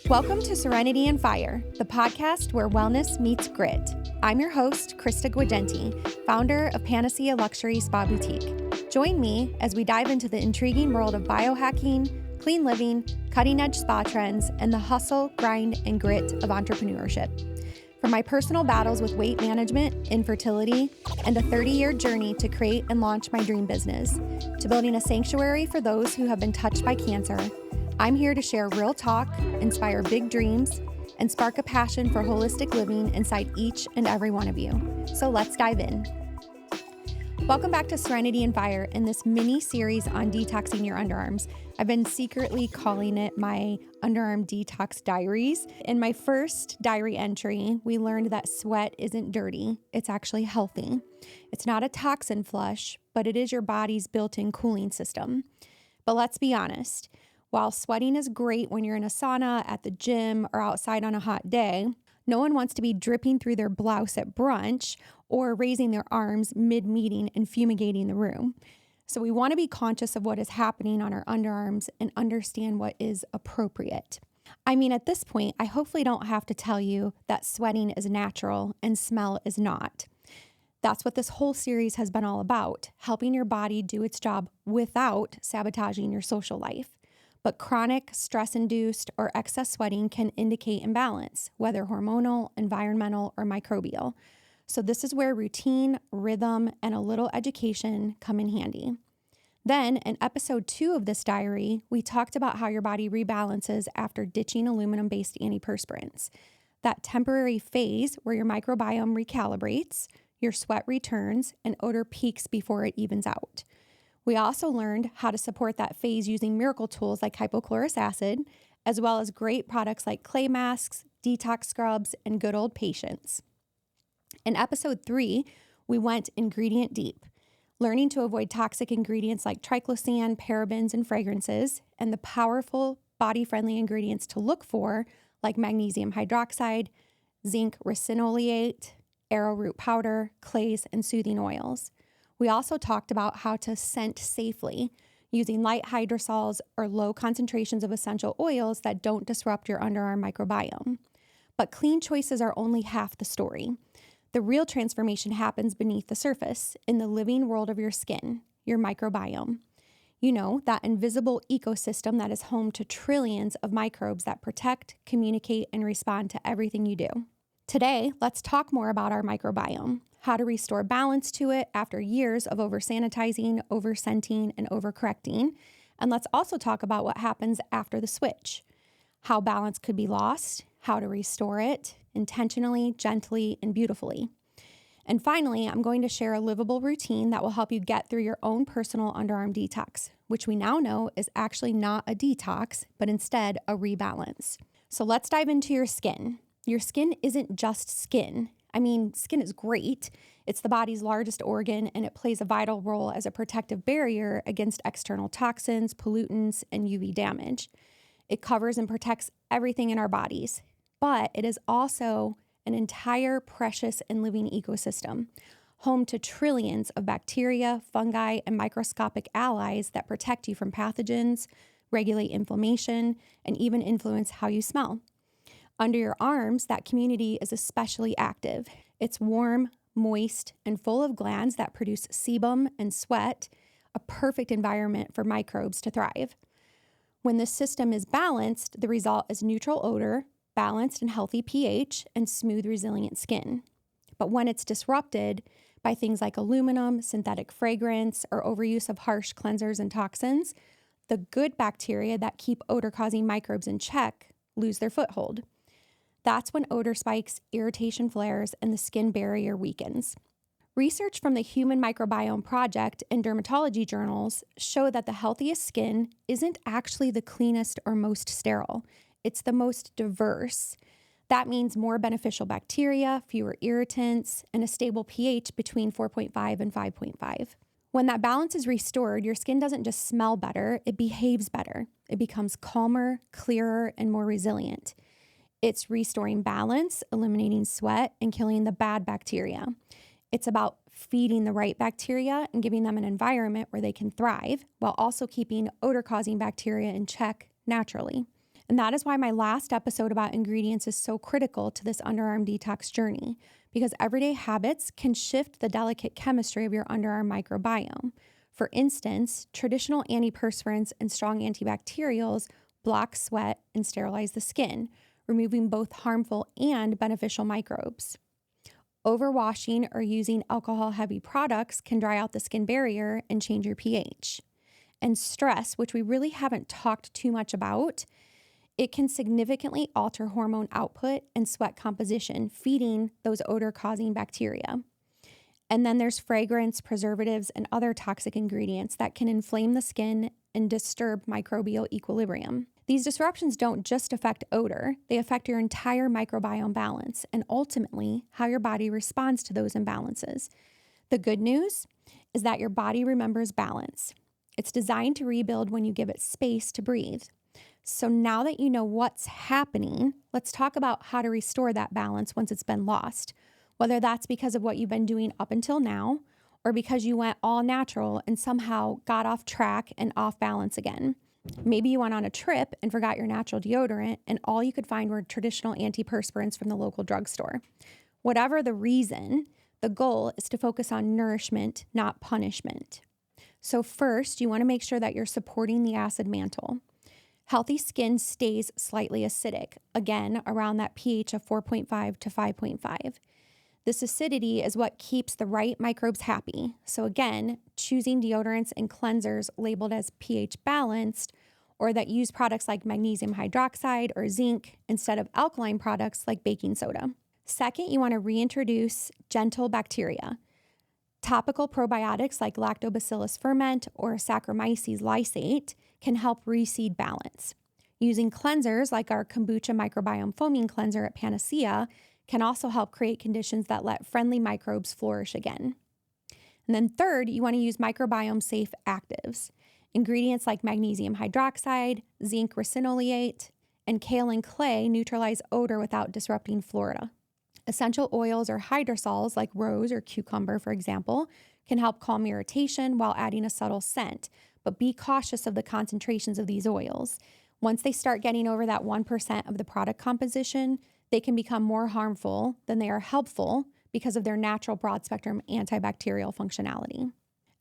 Welcome to Serenity and Fire, the podcast where wellness meets grit. I'm your host, Krista Guidenti, founder of Panacea Luxury Spa Boutique. Join me as we dive into the intriguing world of biohacking, clean living, cutting-edge spa trends, and the hustle, grind, and grit of entrepreneurship. From my personal battles with weight management, infertility, and a 30-year journey to create and launch my dream business, to building a sanctuary for those who have been touched by cancer, I'm here to share real talk, inspire big dreams, and spark a passion for holistic living inside each and every one of you. So let's dive in. Welcome back to Serenity and Fire in this mini series on detoxing your underarms. I've been secretly calling it my Underarm Detox Diaries. In my first diary entry, we learned that sweat isn't dirty. It's actually healthy. It's not a toxin flush, but it is your body's built-in cooling system. But let's be honest. While sweating is great when you're in a sauna, at the gym, or outside on a hot day, no one wants to be dripping through their blouse at brunch or raising their arms mid-meeting and fumigating the room. So we want to be conscious of what is happening on our underarms and understand what is appropriate. I mean, at this point, I hopefully don't have to tell you that sweating is natural and smell is not. That's what this whole series has been all about, helping your body do its job without sabotaging your social life. But chronic, stress-induced, or excess sweating can indicate imbalance, whether hormonal, environmental, or microbial. So this is where routine, rhythm, and a little education come in handy. Then, in episode 2 of this diary, we talked about how your body rebalances after ditching aluminum-based antiperspirants. That temporary phase where your microbiome recalibrates, your sweat returns, and odor peaks before it evens out. We also learned how to support that phase using miracle tools like hypochlorous acid, as well as great products like clay masks, detox scrubs, and good old patience. In episode 3, we went ingredient deep, learning to avoid toxic ingredients like triclosan, parabens, and fragrances, and the powerful body-friendly ingredients to look for like magnesium hydroxide, zinc ricinoleate, arrowroot powder, clays, and soothing oils. We also talked about how to scent safely using light hydrosols or low concentrations of essential oils that don't disrupt your underarm microbiome. But clean choices are only half the story. The real transformation happens beneath the surface, in the living world of your skin, your microbiome. You know, that invisible ecosystem that is home to trillions of microbes that protect, communicate, and respond to everything you do. Today, let's talk more about our microbiome, how to restore balance to it after years of over-sanitizing, over-scenting, and over-correcting. And let's also talk about what happens after the switch, how balance could be lost, how to restore it intentionally, gently, and beautifully. And finally, I'm going to share a livable routine that will help you get through your own personal underarm detox, which we now know is actually not a detox, but instead a rebalance. So let's dive into your skin. Your skin isn't just skin. I mean, skin is great. It's the body's largest organ, and it plays a vital role as a protective barrier against external toxins, pollutants, and UV damage. It covers and protects everything in our bodies, but it is also an entire precious and living ecosystem, home to trillions of bacteria, fungi, and microscopic allies that protect you from pathogens, regulate inflammation, and even influence how you smell. Under your arms, that community is especially active. It's warm, moist, and full of glands that produce sebum and sweat, a perfect environment for microbes to thrive. When this system is balanced, the result is neutral odor, balanced and healthy pH, and smooth, resilient skin. But when it's disrupted by things like aluminum, synthetic fragrance, or overuse of harsh cleansers and toxins, the good bacteria that keep odor-causing microbes in check lose their foothold. That's when odor spikes, irritation flares, and the skin barrier weakens. Research from the Human Microbiome Project and dermatology journals show that the healthiest skin isn't actually the cleanest or most sterile. It's the most diverse. That means more beneficial bacteria, fewer irritants, and a stable pH between 4.5 and 5.5. When that balance is restored, your skin doesn't just smell better, it behaves better. It becomes calmer, clearer, and more resilient. It's restoring balance, eliminating sweat, and killing the bad bacteria. It's about feeding the right bacteria and giving them an environment where they can thrive while also keeping odor-causing bacteria in check naturally. And that is why my last episode about ingredients is so critical to this underarm detox journey, because everyday habits can shift the delicate chemistry of your underarm microbiome. For instance, traditional antiperspirants and strong antibacterials block sweat and sterilize the skin, removing both harmful and beneficial microbes. Overwashing or using alcohol-heavy products can dry out the skin barrier and change your pH. And stress, which we really haven't talked too much about, it can significantly alter hormone output and sweat composition, feeding those odor-causing bacteria. And then there's fragrance, preservatives, and other toxic ingredients that can inflame the skin and disturb microbial equilibrium. These disruptions don't just affect odor, they affect your entire microbiome balance and ultimately how your body responds to those imbalances. The good news is that your body remembers balance. It's designed to rebuild when you give it space to breathe. So now that you know what's happening, let's talk about how to restore that balance once it's been lost, whether that's because of what you've been doing up until now or because you went all natural and somehow got off track and off balance again. Maybe you went on a trip and forgot your natural deodorant and all you could find were traditional antiperspirants from the local drugstore. Whatever the reason, the goal is to focus on nourishment, not punishment. So first, you want to make sure that you're supporting the acid mantle. Healthy skin stays slightly acidic, again, around that pH of 4.5 to 5.5. This acidity is what keeps the right microbes happy. So again, choosing deodorants and cleansers labeled as pH balanced or that use products like magnesium hydroxide or zinc instead of alkaline products like baking soda. Second, you want to reintroduce gentle bacteria. Topical probiotics like lactobacillus ferment or Saccharomyces lysate can help reseed balance. Using cleansers like our kombucha microbiome foaming cleanser at Panacea can also help create conditions that let friendly microbes flourish again. And then third, you want to use microbiome safe actives. Ingredients like magnesium hydroxide, zinc ricinoleate, and kaolin clay neutralize odor without disrupting flora. Essential oils or hydrosols like rose or cucumber, for example, can help calm irritation while adding a subtle scent, but be cautious of the concentrations of these oils. Once they start getting over that 1% of the product composition, they can become more harmful than they are helpful because of their natural broad-spectrum antibacterial functionality.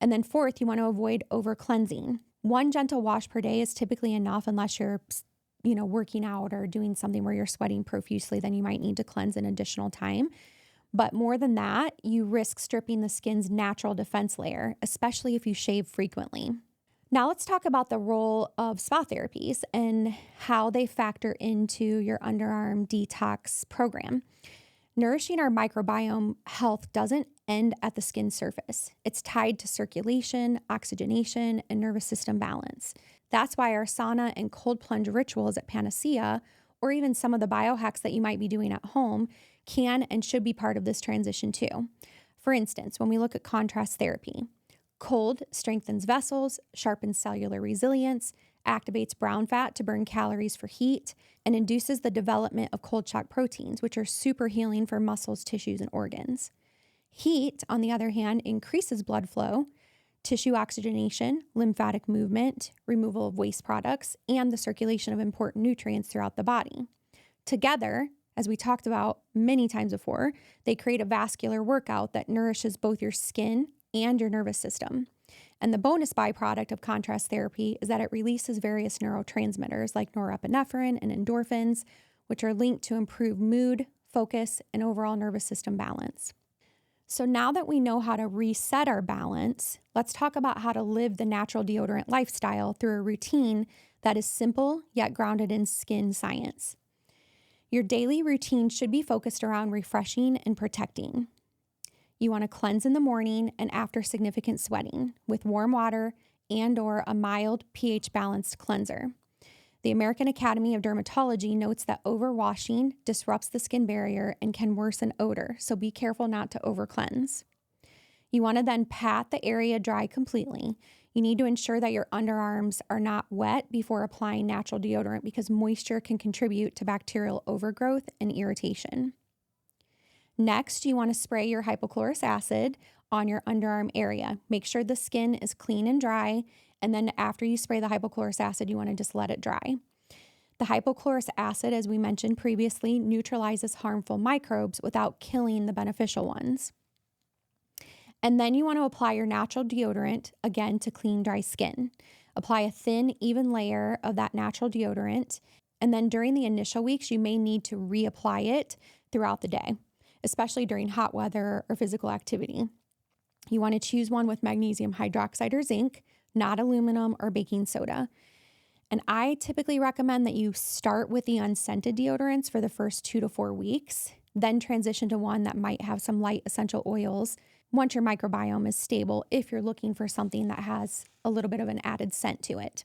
And then fourth, you want to avoid over-cleansing. One gentle wash per day is typically enough unless you're working out or doing something where you're sweating profusely, then you might need to cleanse an additional time. But more than that, you risk stripping the skin's natural defense layer, especially if you shave frequently. Now let's talk about the role of spa therapies and how they factor into your underarm detox program. Nourishing our microbiome health doesn't end at the skin surface. It's tied to circulation, oxygenation, and nervous system balance. That's why our sauna and cold plunge rituals at Panacea, or even some of the biohacks that you might be doing at home, can and should be part of this transition too. For instance, when we look at contrast therapy, cold strengthens vessels, sharpens cellular resilience, activates brown fat to burn calories for heat, and induces the development of cold shock proteins, which are super healing for muscles, tissues, and organs. Heat, on the other hand, increases blood flow, tissue oxygenation, lymphatic movement, removal of waste products, and the circulation of important nutrients throughout the body. Together, as we talked about many times before, they create a vascular workout that nourishes both your skin and your nervous system. And the bonus byproduct of contrast therapy is that it releases various neurotransmitters like norepinephrine and endorphins, which are linked to improve mood, focus, and overall nervous system balance. So now that we know how to reset our balance, let's talk about how to live the natural deodorant lifestyle through a routine that is simple yet grounded in skin science. Your daily routine should be focused around refreshing and protecting. You want to cleanse in the morning and after significant sweating with warm water and/or a mild pH balanced cleanser. The American Academy of Dermatology notes that overwashing disrupts the skin barrier and can worsen odor, so be careful not to overcleanse. You want to then pat the area dry completely. You need to ensure that your underarms are not wet before applying natural deodorant because moisture can contribute to bacterial overgrowth and irritation. Next, you want to spray your hypochlorous acid on your underarm area. Make sure the skin is clean and dry, and then after you spray the hypochlorous acid, you want to just let it dry. The hypochlorous acid, as we mentioned previously, neutralizes harmful microbes without killing the beneficial ones. And then you want to apply your natural deodorant, again, to clean dry skin. Apply a thin, even layer of that natural deodorant. And then during the initial weeks, you may need to reapply it throughout the day, especially during hot weather or physical activity. You want to choose one with magnesium hydroxide or zinc, not aluminum or baking soda. And I typically recommend that you start with the unscented deodorants for the first 2 to 4 weeks, then transition to one that might have some light essential oils once your microbiome is stable, if you're looking for something that has a little bit of an added scent to it.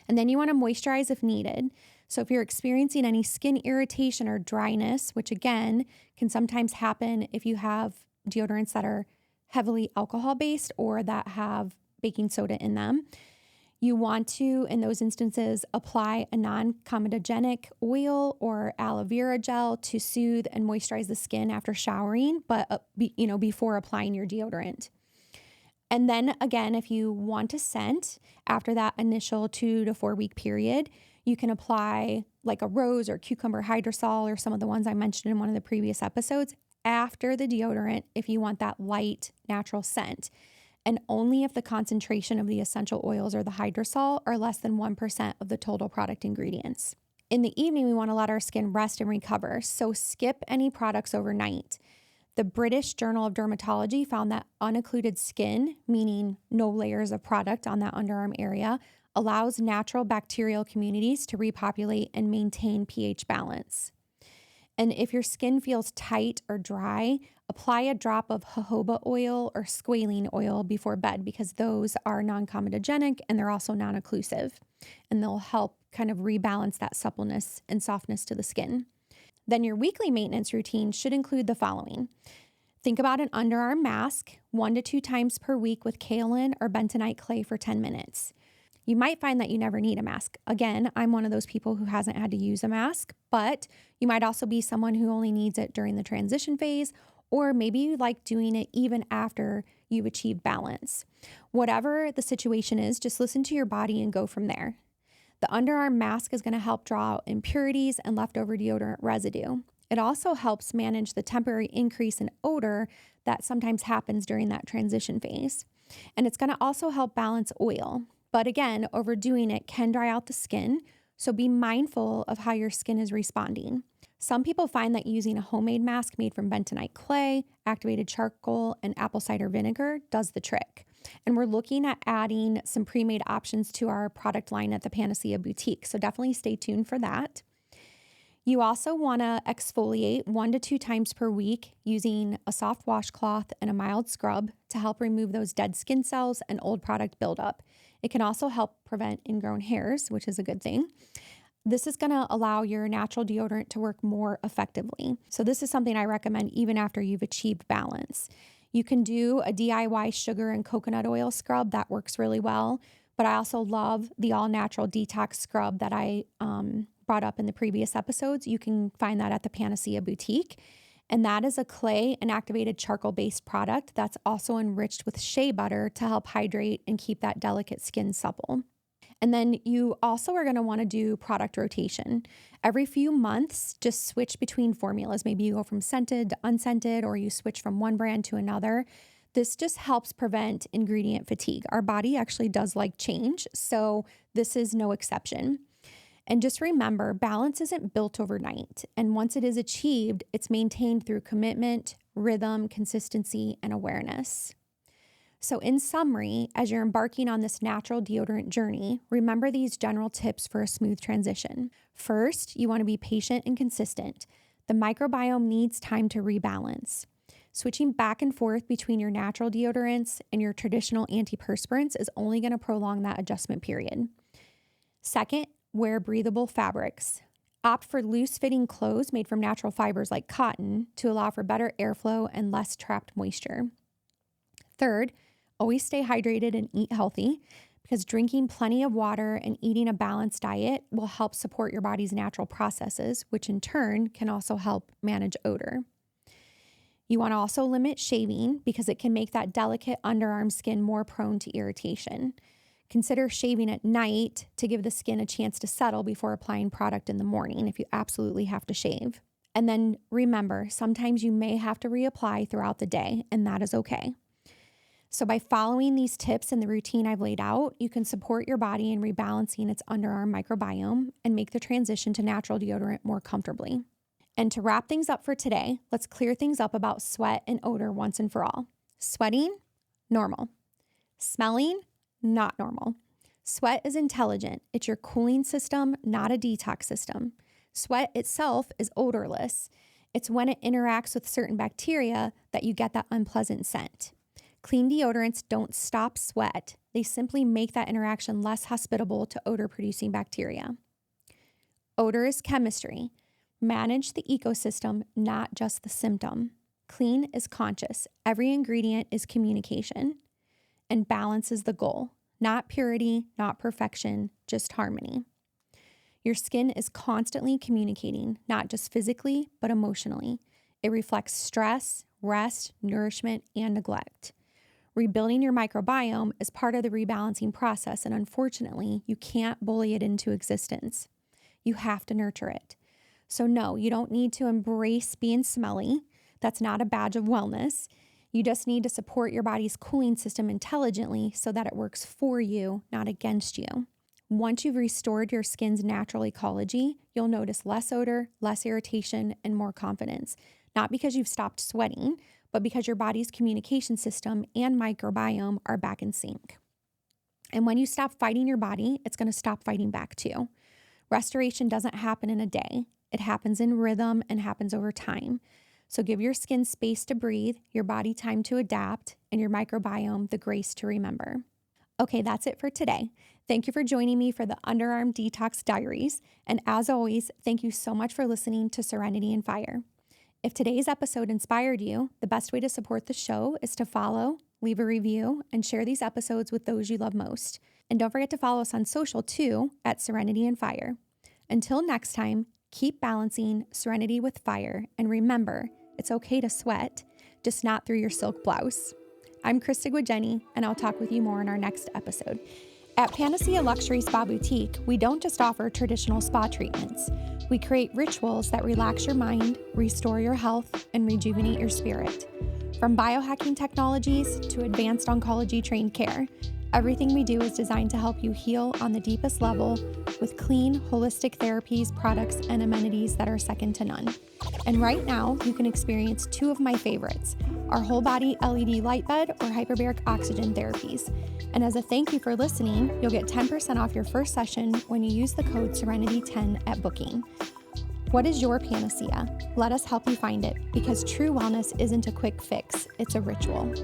And then you want to moisturize if needed. So if you're experiencing any skin irritation or dryness, which again can sometimes happen if you have deodorants that are heavily alcohol based or that have baking soda in them, you want to, in those instances, apply a non-comedogenic oil or aloe vera gel to soothe and moisturize the skin after showering, but before applying your deodorant. And then again, if you want a scent after that initial 2 to 4 week period, you can apply like a rose or cucumber hydrosol or some of the ones I mentioned in one of the previous episodes after the deodorant if you want that light, natural scent. And only if the concentration of the essential oils or the hydrosol are less than 1% of the total product ingredients. In the evening, we want to let our skin rest and recover, so skip any products overnight. The British Journal of Dermatology found that unoccluded skin, meaning no layers of product on that underarm area, allows natural bacterial communities to repopulate and maintain pH balance. And if your skin feels tight or dry, apply a drop of jojoba oil or squalene oil before bed because those are non-comedogenic and they're also non-occlusive. And they'll help kind of rebalance that suppleness and softness to the skin. Then your weekly maintenance routine should include the following. Think about an underarm mask 1 to 2 times per week with kaolin or bentonite clay for 10 minutes. You might find that you never need a mask. Again, I'm one of those people who hasn't had to use a mask, but you might also be someone who only needs it during the transition phase, or maybe you like doing it even after you've achieved balance. Whatever the situation is, just listen to your body and go from there. The underarm mask is going to help draw out impurities and leftover deodorant residue. It also helps manage the temporary increase in odor that sometimes happens during that transition phase. And it's going to also help balance oil. But again, overdoing it can dry out the skin, so be mindful of how your skin is responding. Some people find that using a homemade mask made from bentonite clay, activated charcoal, and apple cider vinegar does the trick. And we're looking at adding some pre-made options to our product line at the Panacea Boutique, so definitely stay tuned for that. You also want to exfoliate 1 to 2 times per week using a soft washcloth and a mild scrub to help remove those dead skin cells and old product buildup. It can also help prevent ingrown hairs, which is a good thing. This is going to allow your natural deodorant to work more effectively. So this is something I recommend even after you've achieved balance. You can do a DIY sugar and coconut oil scrub that works really well, but I also love the all-natural detox scrub that I brought up in the previous episodes. You can find that at the Panacea Boutique. And that is a clay and activated charcoal-based product that's also enriched with shea butter to help hydrate and keep that delicate skin supple. And then you also are going to want to do product rotation. Every few months, just switch between formulas. Maybe you go from scented to unscented, or you switch from one brand to another. This just helps prevent ingredient fatigue. Our body actually does like change, so this is no exception. And just remember, balance isn't built overnight. And once it is achieved, it's maintained through commitment, rhythm, consistency, and awareness. So in summary, as you're embarking on this natural deodorant journey, remember these general tips for a smooth transition. First, you want to be patient and consistent. The microbiome needs time to rebalance. Switching back and forth between your natural deodorants and your traditional antiperspirants is only going to prolong that adjustment period. Second, wear breathable fabrics. Opt for loose-fitting clothes made from natural fibers like cotton to allow for better airflow and less trapped moisture. Third, always stay hydrated and eat healthy because drinking plenty of water and eating a balanced diet will help support your body's natural processes, which in turn can also help manage odor. You want to also limit shaving because it can make that delicate underarm skin more prone to irritation. Consider shaving at night to give the skin a chance to settle before applying product in the morning if you absolutely have to shave. And then remember, sometimes you may have to reapply throughout the day, and that is okay. So by following these tips and the routine I've laid out, you can support your body in rebalancing its underarm microbiome and make the transition to natural deodorant more comfortably. And to wrap things up for today, let's clear things up about sweat and odor once and for all. Sweating, normal. Smelling, not normal. Sweat is intelligent. It's your cooling system, not a detox system. Sweat itself is odorless. It's when it interacts with certain bacteria that you get that unpleasant scent. Clean deodorants don't stop sweat. They simply make that interaction less hospitable to odor-producing bacteria. Odor is chemistry. Manage the ecosystem, not just the symptom. Clean is conscious. Every ingredient is communication. And balance is the goal. Not purity, not perfection, just harmony. Your skin is constantly communicating, not just physically, but emotionally. It reflects stress, rest, nourishment, and neglect. Rebuilding your microbiome is part of the rebalancing process, and unfortunately, you can't bully it into existence. You have to nurture it. So no, you don't need to embrace being smelly. That's not a badge of wellness. You just need to support your body's cooling system intelligently so that it works for you, not against you. Once you've restored your skin's natural ecology, you'll notice less odor, less irritation, and more confidence. Not because you've stopped sweating, but because your body's communication system and microbiome are back in sync. And when you stop fighting your body, it's going to stop fighting back too. Restoration doesn't happen in a day. It happens in rhythm and happens over time. So give your skin space to breathe, your body time to adapt, and your microbiome the grace to remember. Okay, that's it for today. Thank you for joining me for the Underarm Detox Diaries. And as always, thank you so much for listening to Serenity and Fire. If today's episode inspired you, the best way to support the show is to follow, leave a review, and share these episodes with those you love most. And don't forget to follow us on social too at Serenity and Fire. Until next time, keep balancing serenity with fire. And remember, it's okay to sweat, just not through your silk blouse. I'm Krista Guidenti, and I'll talk with you more in our next episode. At Panacea Luxury Spa Boutique, we don't just offer traditional spa treatments. We create rituals that relax your mind, restore your health, and rejuvenate your spirit. From biohacking technologies to advanced oncology-trained care, everything we do is designed to help you heal on the deepest level with clean, holistic therapies, products, and amenities that are second to none. And right now, you can experience two of my favorites, our whole body LED light bed or hyperbaric oxygen therapies. And as a thank you for listening, you'll get 10% off your first session when you use the code Serenity10 at booking. What is your panacea? Let us help you find it, because true wellness isn't a quick fix, it's a ritual.